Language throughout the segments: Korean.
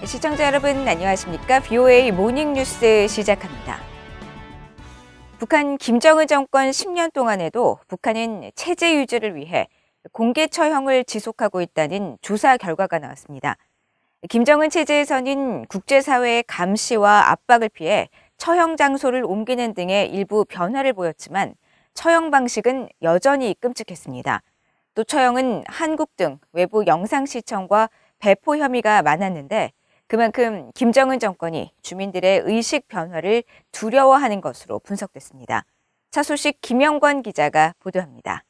시청자 여러분 안녕하십니까? VOA 모닝뉴스 시작합니다. 북한 김정은 정권 10년 동안에도 북한은 체제 유지를 위해 공개 처형을 지속하고 있다는 조사 결과가 나왔습니다. 김정은 체제에서는 국제사회의 감시와 압박을 피해 처형 장소를 옮기는 등의 일부 변화를 보였지만 처형 방식은 여전히 끔찍했습니다. 또 처형은 한국 등 외부 영상시청과 배포 혐의가 많았는데 그만큼 김정은 정권이 주민들의 의식 변화를 두려워하는 것으로 분석됐습니다. 차 소식 김영권 기자가 보도합니다.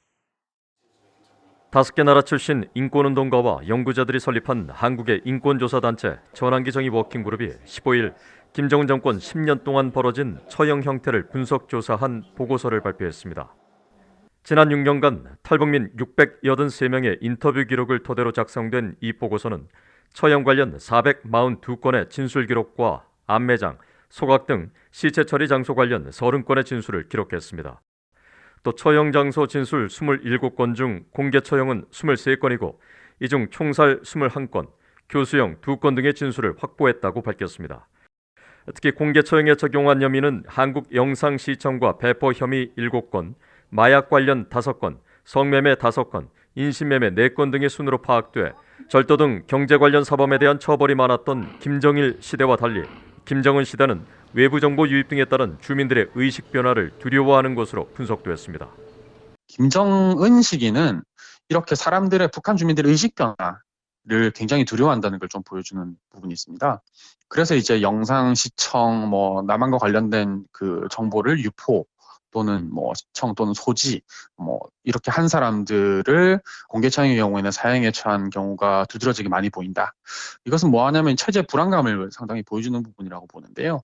5개 나라 출신 인권운동가와 연구자들이 설립한 한국의 인권조사단체 전환기 워킹그룹이 15일 김정은 정권 10년 동안 벌어진 처형 형태를 분석조사한 보고서를 발표했습니다. 지난 6년간 탈북민 683명의 인터뷰 기록을 토대로 작성된 이 보고서는 처형 관련 442건의 진술 기록과 안매장, 소각 등 시체 처리 장소 관련 30건의 진술을 기록했습니다. 또 처형 장소 진술 27건 중 공개 처형은 23건이고 이 중 총살 21건, 교수형 2건 등의 진술을 확보했다고 밝혔습니다. 특히 공개 처형에 적용한 혐의는 한국 영상시청과 배포 혐의 7건, 마약 관련 5건, 성매매 5건, 인신매매 4건 등의 순으로 파악돼 절도 등 경제 관련 사범에 대한 처벌이 많았던 김정일 시대와 달리 김정은 시대는 외부 정보 유입 등에 따른 주민들의 의식 변화를 두려워하는 것으로 분석되었습니다. 김정은 시기는 이렇게 사람들의 북한 주민들의 의식 변화를 굉장히 두려워한다는 걸 좀 보여주는 부분이 있습니다. 그래서 이제 영상 시청, 남한과 관련된 그 정보를 유포 또는 시청 또는 소지 이렇게 한 사람들을 공개 처형의 경우에는 사형에 처한 경우가 두드러지게 많이 보인다. 이것은 뭐하냐면 체제 불안감을 상당히 보여주는 부분이라고 보는데요.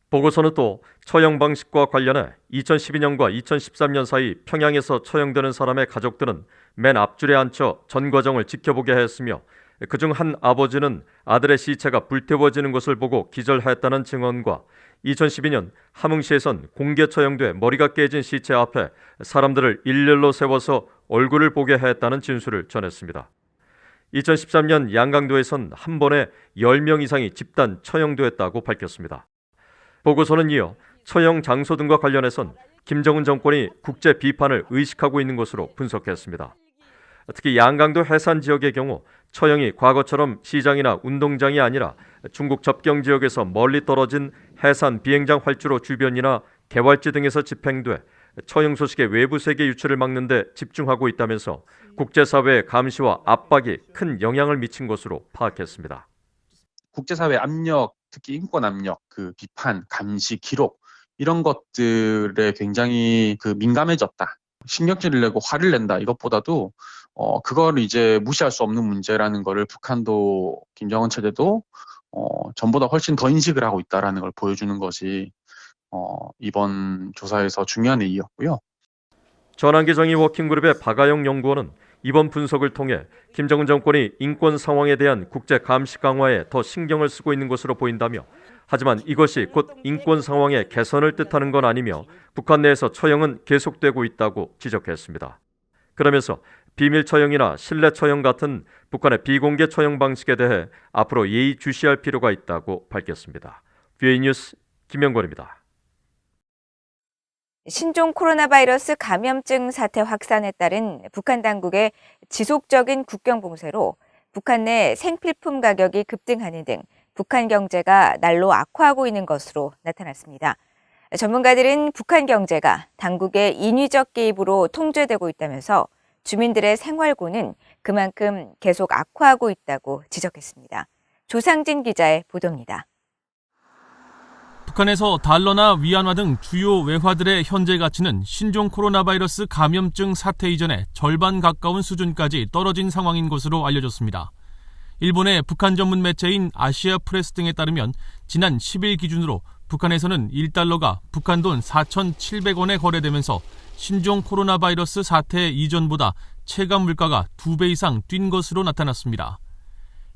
보고서는 또 처형 방식과 관련해 2012년과 2013년 사이 평양에서 처형되는 사람의 가족들은 맨 앞줄에 앉혀 전 과정을 지켜보게 하였으며 그중 한 아버지는 아들의 시체가 불태워지는 것을 보고 기절하였다는 증언과 2012년 함흥시에선 공개 처형돼 머리가 깨진 시체 앞에 사람들을 일렬로 세워서 얼굴을 보게 하였다는 진술을 전했습니다. 2013년 양강도에선 한 번에 10명 이상이 집단 처형되었다고 밝혔습니다. 보고서는 이어 처형 장소 등과 관련해선 김정은 정권이 국제 비판을 의식하고 있는 것으로 분석했습니다. 특히 양강도 해산 지역의 경우 처형이 과거처럼 시장이나 운동장이 아니라 중국 접경 지역에서 멀리 떨어진 해산 비행장 활주로 주변이나 개활지 등에서 집행돼 처형 소식의 외부 세계 유출을 막는 데 집중하고 있다면서 국제사회의 감시와 압박이 큰 영향을 미친 것으로 파악했습니다. 국제사회 압력, 특히 인권 압력, 그 비판, 감시, 기록 이런 것들에 굉장히 민감해졌다. 신경질을 내고 화를 낸다. 이것보다도 그걸 이제 무시할 수 없는 문제라는 거를 북한도 김정은 체제도 전보다 훨씬 더 인식을 하고 있다라는 걸 보여주는 것이 이번 조사에서 중요한 의의였고요. 전환기 워킹그룹의 박아영 연구원은 이번 분석을 통해 김정은 정권이 인권 상황에 대한 국제 감시 강화에 더 신경을 쓰고 있는 것으로 보인다며 하지만 이것이 곧 인권 상황의 개선을 뜻하는 건 아니며 북한 내에서 처형은 계속되고 있다고 지적했습니다. 그러면서 비밀 처형이나 실내 처형 같은 북한의 비공개 처형 방식에 대해 앞으로 예의주시할 필요가 있다고 밝혔습니다. VOA 뉴스 김영권입니다. 신종 코로나 바이러스 감염증 사태 확산에 따른 북한 당국의 지속적인 국경 봉쇄로 북한 내 생필품 가격이 급등하는 등 북한 경제가 날로 악화하고 있는 것으로 나타났습니다. 전문가들은 북한 경제가 당국의 인위적 개입으로 통제되고 있다면서 주민들의 생활고는 그만큼 계속 악화하고 있다고 지적했습니다. 조상진 기자의 보도입니다. 북한에서 달러나 위안화 등 주요 외화들의 현재 가치는 신종 코로나 바이러스 감염증 사태 이전에 절반 가까운 수준까지 떨어진 상황인 것으로 알려졌습니다. 일본의 북한 전문 매체인 아시아 프레스 등에 따르면 지난 10일 기준으로 북한에서는 1달러가 북한 돈 4,700원에 거래되면서 신종 코로나 바이러스 사태 이전보다 체감 물가가 2배 이상 뛴 것으로 나타났습니다.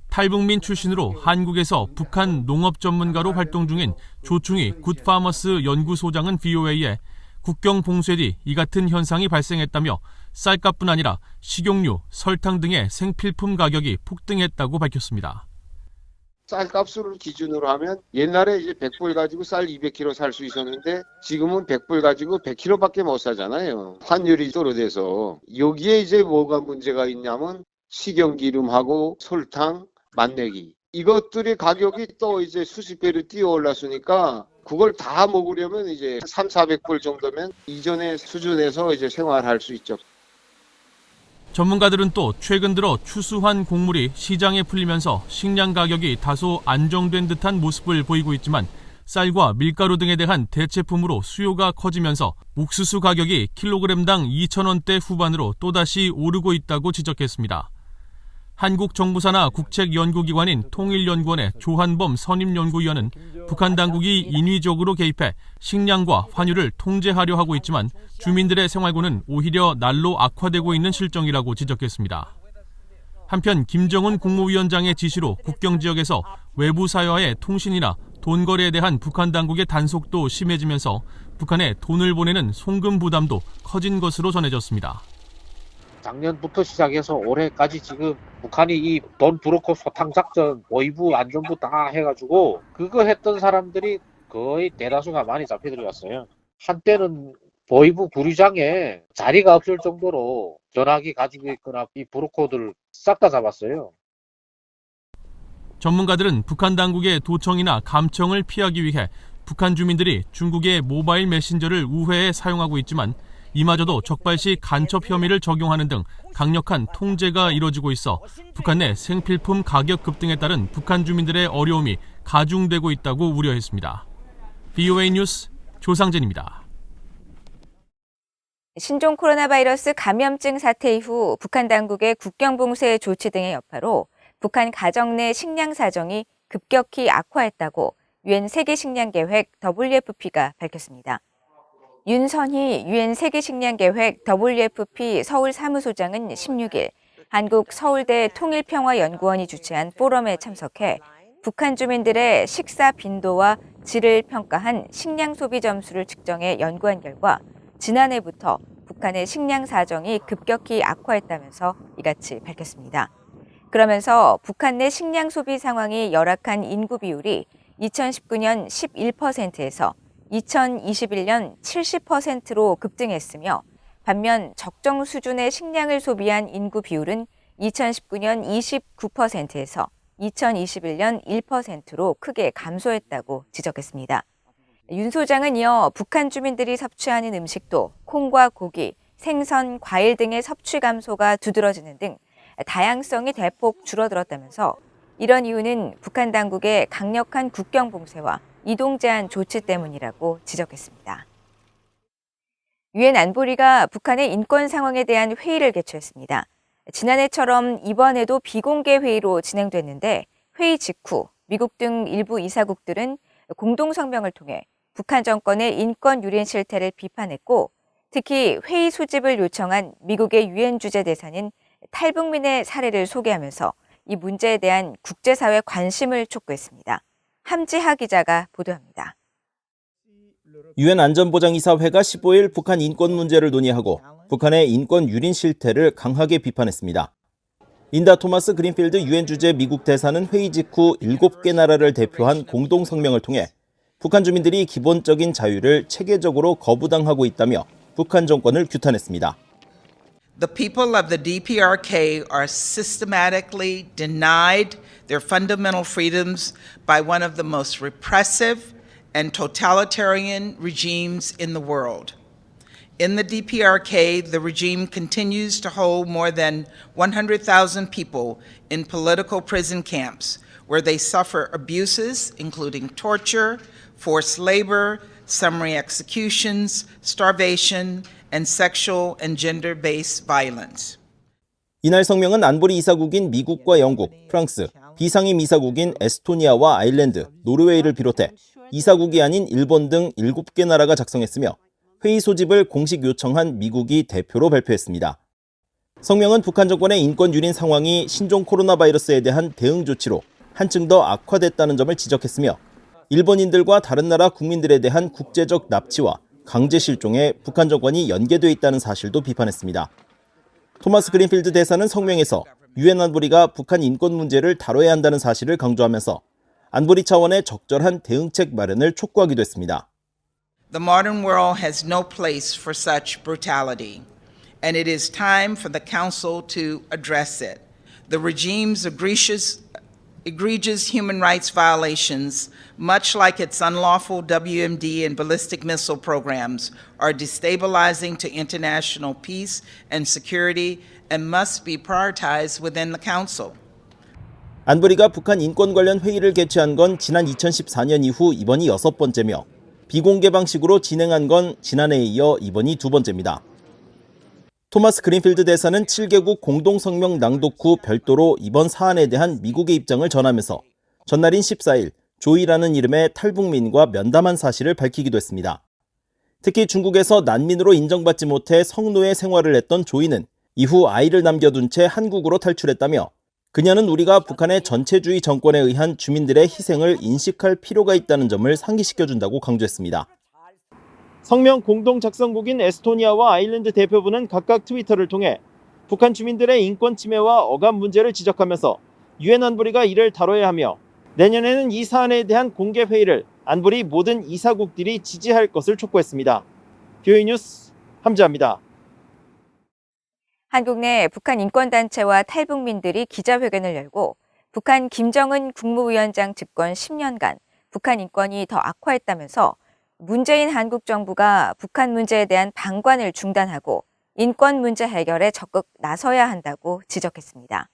탈북민 출신으로 한국에서 북한 농업 전문가로 활동 중인 조충희 굿파머스 연구소장은 VOA에 국경 봉쇄 뒤 이 같은 현상이 발생했다며 쌀값뿐 아니라 식용유, 설탕 등의 생필품 가격이 폭등했다고 밝혔습니다. 쌀값을 기준으로 하면 옛날에 이제 100불 가지고 쌀 200kg 살 수 있었는데 지금은 100불 가지고 100kg밖에 못 사잖아요. 환율이 떨어져서. 여기에 이제 뭐가 문제가 있냐면 식용기름하고 설탕, 맛내기. 이것들이 가격이 또 이제 수십 배로 뛰어 올랐으니까 그걸 다 먹으려면 이제 300~400불 정도면 이전의 수준에서 이제 생활할 수 있죠. 전문가들은 또 최근 들어 추수한 곡물이 시장에 풀리면서 식량 가격이 다소 안정된 듯한 모습을 보이고 있지만 쌀과 밀가루 등에 대한 대체품으로 수요가 커지면서 옥수수 가격이 킬로그램당 2,000원대 후반으로 또다시 오르고 있다고 지적했습니다. 한국정부사나 국책연구기관인 통일연구원의 조한범 선임연구위원은 북한 당국이 인위적으로 개입해 식량과 환율을 통제하려 하고 있지만 주민들의 생활고는 오히려 날로 악화되고 있는 실정이라고 지적했습니다. 한편 김정은 국무위원장의 지시로 국경 지역에서 외부 사회와의 통신이나 돈 거래에 대한 북한 당국의 단속도 심해지면서 북한에 돈을 보내는 송금 부담도 커진 것으로 전해졌습니다. 작년부터 시작해서 올해까지 지금 북한이 이 돈 브로커 소탕 작전, 모의부, 안전부 다 해가지고 그거 했던 사람들이 거의 대다수가 많이 잡혀 들어갔어요. 한때는 모의부 구류장에 자리가 없을 정도로 전화기 가지고 있거나 이 브로커들 싹 다 잡았어요. 전문가들은 북한 당국의 도청이나 감청을 피하기 위해 북한 주민들이 중국의 모바일 메신저를 우회해 사용하고 있지만 이마저도 적발시 간첩 혐의를 적용하는 등 강력한 통제가 이뤄지고 있어 북한 내 생필품 가격 급등에 따른 북한 주민들의 어려움이 가중되고 있다고 우려했습니다. VOA 뉴스 조상진입니다. 신종 코로나 바이러스 감염증 사태 이후 북한 당국의 국경 봉쇄 조치 등의 여파로 북한 가정 내 식량 사정이 급격히 악화했다고 유엔 세계식량계획 WFP가 밝혔습니다. 윤선희 유엔 세계식량계획 WFP 서울 사무소장은 16일 한국 서울대 통일평화연구원이 주최한 포럼에 참석해 북한 주민들의 식사 빈도와 질을 평가한 식량 소비 점수를 측정해 연구한 결과 지난해부터 북한의 식량 사정이 급격히 악화했다면서 이같이 밝혔습니다. 그러면서 북한 내 식량 소비 상황이 열악한 인구 비율이 2019년 11%에서 2021년 70%로 급등했으며 반면 적정 수준의 식량을 소비한 인구 비율은 2019년 29%에서 2021년 1%로 크게 감소했다고 지적했습니다. 윤 소장은 이어 북한 주민들이 섭취하는 음식도 콩과 고기, 생선, 과일 등의 섭취 감소가 두드러지는 등 다양성이 대폭 줄어들었다면서 이런 이유는 북한 당국의 강력한 국경 봉쇄와 이동 제한 조치 때문이라고 지적했습니다. 유엔 안보리가 북한의 인권 상황에 대한 회의를 개최했습니다. 지난해처럼 이번에도 비공개 회의로 진행됐는데 회의 직후 미국 등 일부 이사국들은 공동성명을 통해 북한 정권의 인권 유린 실태를 비판했고 특히 회의 소집을 요청한 미국의 유엔 주재 대사는 탈북민의 사례를 소개하면서 이 문제에 대한 국제사회 관심을 촉구했습니다. 함지하 기자가 보도합니다. 유엔 안전보장이사회가 15일 북한 인권 문제를 논의하고 북한의 인권 유린 실태를 강하게 비판했습니다. 린다 토마스 그린필드 유엔 주재 미국 대사는 회의 직후 7개 나라를 대표한 공동 성명을 통해 북한 주민들이 기본적인 자유를 체계적으로 거부당하고 있다며 북한 정권을 규탄했습니다. The people of the DPRK are systematically denied their fundamental freedoms by one of the most repressive and totalitarian regimes in the world. In the DPRK, the regime continues to hold more than 100,000 people in political prison camps where they suffer abuses, including torture, forced labor, summary executions, starvation, and sexual and gender-based violence. 이날 성명은 안보리 이사국인 미국과 영국, 프랑스, 비상임 이사국인 에스토니아와 아일랜드, 노르웨이를 비롯해 이사국이 아닌 일본 등 7개 나라가 작성했으며 회의 소집을 공식 요청한 미국이 대표로 발표했습니다. 성명은 북한 정권의 인권 유린 상황이 신종 코로나 바이러스에 대한 대응 조치로 한층 더 악화됐다는 점을 지적했으며 일본인들과 다른 나라 국민들에 대한 국제적 납치와 강제 실종에 북한 정권이 연계돼 있다는 사실도 비판했습니다. 토마스 그린필드 대사는 성명에서 유엔 안보리가 북한 인권 문제를 다뤄야 한다는 사실을 강조하면서 안보리 차원의 적절한 대응책 마련을 촉구하기도 했습니다. The modern world has no place for such brutality, and it is time for the Council to address it. The regime's egregious human rights violations, much like its unlawful WMD and ballistic missile programs, are destabilizing to international peace and security and must be prioritized within the Council. 안보리가 북한 인권 관련 회의를 개최한 건 지난 2014년 이후 이번이 6번째며 비공개 방식으로 진행한 건 지난해에 이어 이번이 2번째입니다. 토마스 그린필드 대사는 7개국 공동성명 낭독 후 별도로 이번 사안에 대한 미국의 입장을 전하면서 전날인 14일 조이라는 이름의 탈북민과 면담한 사실을 밝히기도 했습니다. 특히 중국에서 난민으로 인정받지 못해 성노예 생활을 했던 조이는 이후 아이를 남겨둔 채 한국으로 탈출했다며 그녀는 우리가 북한의 전체주의 정권에 의한 주민들의 희생을 인식할 필요가 있다는 점을 상기시켜준다고 강조했습니다. 성명 공동 작성국인 에스토니아와 아일랜드 대표부는 각각 트위터를 통해 북한 주민들의 인권 침해와 억압 문제를 지적하면서 유엔 안보리가 이를 다뤄야 하며 내년에는 이 사안에 대한 공개 회의를 안보리 모든 이사국들이 지지할 것을 촉구했습니다. VOA 뉴스 함지아입니다. 한국 내 북한 인권단체와 탈북민들이 기자회견을 열고 북한 김정은 국무위원장 집권 10년간 북한 인권이 더 악화했다면서 문재인 한국 정부가 북한 문제에 대한 방관을 중단하고 인권 문제 해결에 적극 나서야 한다고 지적했습니다.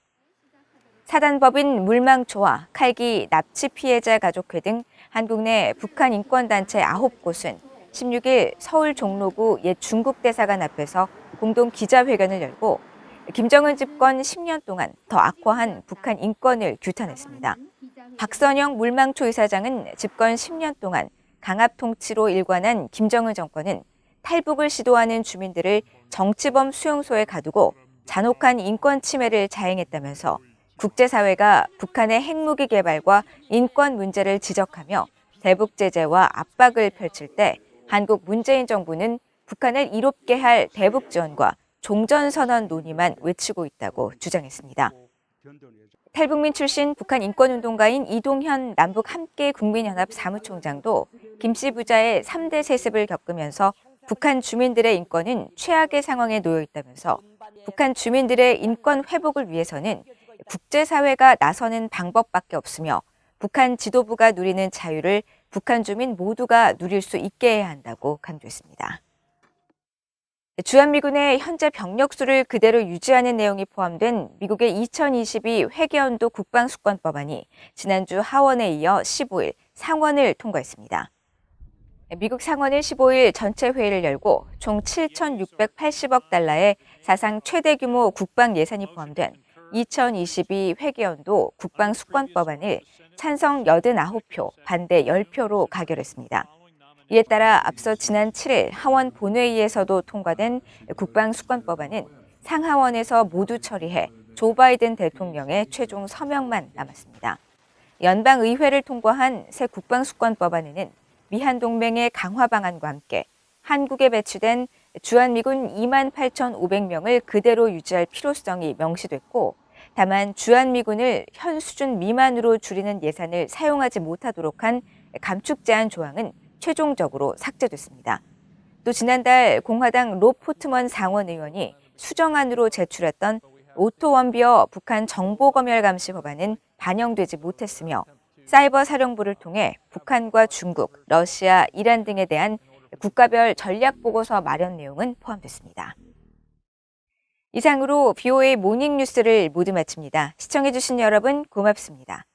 사단법인 물망초와 칼기 납치 피해자 가족회 등 한국 내 북한 인권단체 9곳은 16일 서울 종로구 옛 중국 대사관 앞에서 공동 기자회견을 열고 김정은 집권 10년 동안 더 악화한 북한 인권을 규탄했습니다. 박선영 물망초 이사장은 집권 10년 동안 강압 통치로 일관한 김정은 정권은 탈북을 시도하는 주민들을 정치범 수용소에 가두고 잔혹한 인권 침해를 자행했다면서 국제사회가 북한의 핵무기 개발과 인권 문제를 지적하며 대북 제재와 압박을 펼칠 때 한국 문재인 정부는 북한을 이롭게 할 대북 지원과 종전선언 논의만 외치고 있다고 주장했습니다. 탈북민 출신 북한 인권운동가인 이동현 남북 함께 국민연합 사무총장도 김씨 부자의 3대 세습을 겪으면서 북한 주민들의 인권은 최악의 상황에 놓여 있다면서 북한 주민들의 인권 회복을 위해서는 국제사회가 나서는 방법밖에 없으며 북한 지도부가 누리는 자유를 북한 주민 모두가 누릴 수 있게 해야 한다고 강조했습니다. 주한미군의 현재 병력수를 그대로 유지하는 내용이 포함된 미국의 2022 회계연도 국방수권법안이 지난주 하원에 이어 15일 상원을 통과했습니다. 미국 상원은 15일 전체 회의를 열고 총 7,680억 달러의 사상 최대 규모 국방 예산이 포함된 2022 회계연도 국방수권법안을 찬성 89표, 반대 10표로 가결했습니다. 이에 따라 앞서 지난 7일 하원 본회의에서도 통과된 국방수권법안은 상하원에서 모두 처리해 조 바이든 대통령의 최종 서명만 남았습니다. 연방의회를 통과한 새 국방수권법안에는 미한동맹의 강화 방안과 함께 한국에 배치된 주한미군 28,500명을 그대로 유지할 필요성이 명시됐고, 다만 주한미군을 현 수준 미만으로 줄이는 예산을 사용하지 못하도록 한 감축 제한 조항은 최종적으로 삭제됐습니다. 또 지난달 공화당 롭 포트먼 상원 의원이 수정안으로 제출했던 오토 원비어 북한 정보검열 감시 법안은 반영되지 못했으며 사이버 사령부를 통해 북한과 중국, 러시아, 이란 등에 대한 국가별 전략보고서 마련 내용은 포함됐습니다. 이상으로 VOA 모닝뉴스를 모두 마칩니다. 시청해주신 여러분 고맙습니다.